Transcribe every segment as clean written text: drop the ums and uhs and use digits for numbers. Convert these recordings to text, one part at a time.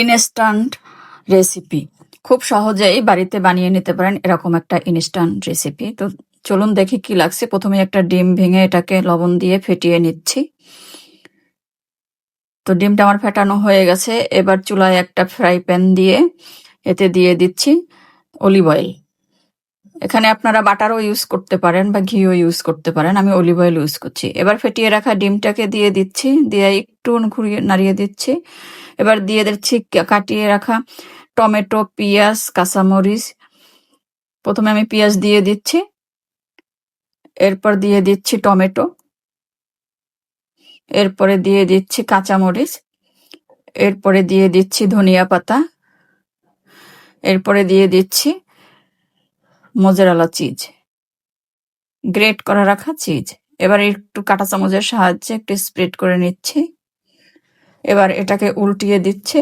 Instant recipe খুব সহজেই বাড়িতে বানিয়ে নিতে পারেন এরকম একটা ইনস্ট্যান্ট রেসিপি। তো চলুন দেখি কি লাগছে। প্রথমে একটা ডিম ভেঙে এটাকে লবণ দিয়ে ফেটিয়ে নিচ্ছি। তো ডিমটা আমার ফেটানো হয়ে গেছে। এবার চুলায় একটা ফ্রাই প্যান দিয়ে এতে দিয়ে দিচ্ছি অলিভ অয়েল। এখানে আপনারা বাটারও ইউজ করতে পারেন বা ঘিও ইউজ করতে পারেন, আমি অলিভ অয়েল ইউজ করছি। এবার ফেটিয়ে রাখা ডিমটাকে দিয়ে দিচ্ছি, দিয়ে একটু ঘুরিয়ে নাড়িয়ে দিচ্ছি। এবার দিয়ে দিচ্ছি কাটিয়ে রাখা টমেটো, পেঁয়াজ, কাঁচামরিচ। প্রথমে আমি পেঁয়াজ দিয়ে দিচ্ছি, এরপর দিয়ে দিচ্ছি টমেটো, এরপরে দিয়ে দিচ্ছি কাঁচামরিচ, এরপরে দিয়ে দিচ্ছি ধনিয়া পাতা, এরপরে দিয়ে দিচ্ছি মোজারেলা চিজ, গ্রেট করা রাখা চিজ। এবার একটু কাঁটা চামচের সাহায্যে একটু স্প্রেড করে নিচ্ছি। এবার এটাকে উল্টিয়ে দিচ্ছি।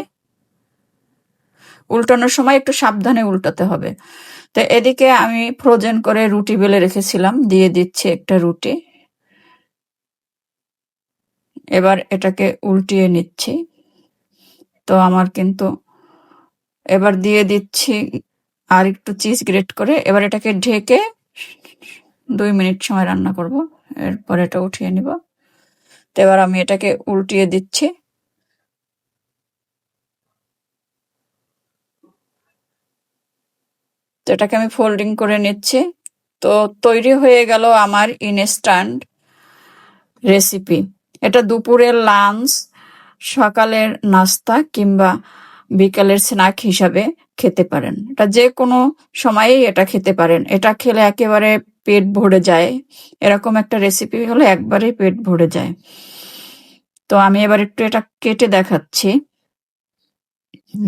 উল্টানোর সময় একটু সাবধানে উল্টাতে হবে। তো এদিকে আমি ফ্রোজেন করে রুটি বেলে রেখেছিলাম, দিয়ে দিচ্ছি একটা রুটি। এবার এটাকে উল্টিয়ে নিচ্ছি। তো আমার কিন্তু এবার দিয়ে দিচ্ছি আর একটু চিজ গ্রেট করে। এবার এটাকে ঢেকে 2 মিনিট সময় রান্না করব, এরপর এটা উঠিয়ে নিব। তো এবার আমি এটাকে উল্টিয়ে দিচ্ছি। তো এটাকে আমি ফোল্ডিং করে নিচ্ছি। তো তৈরি হয়ে গেল আমার ইনস্ট্যান্ট রেসিপি। এটা দুপুরের লাঞ্চ, সকালের নাস্তা কিংবা বিকালের স্ন্যাক হিসাবে খেতে পারেন। এটা যে কোনো সময়েই এটা খেতে পারেন। এটা খেলে একেবারে পেট ভরে যায়। এরকম একটা রেসিপি হলে একবারেই পেট ভরে যায়। তো আমি এবার একটু এটা কেটে দেখাচ্ছি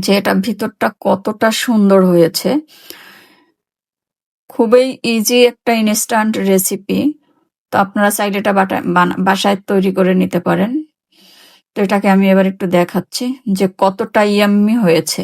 যে এটা ভিতরটা কতটা সুন্দর হয়েছে। খুবই ইজি একটা ইনস্ট্যান্ট রেসিপি। তো আপনারা চাইলে এটা বাসায় তৈরি করে নিতে পারেন। তো এটাকে আমি এবার একটু দেখাচ্ছি যে কতটা ইয়াম্মি হয়েছে।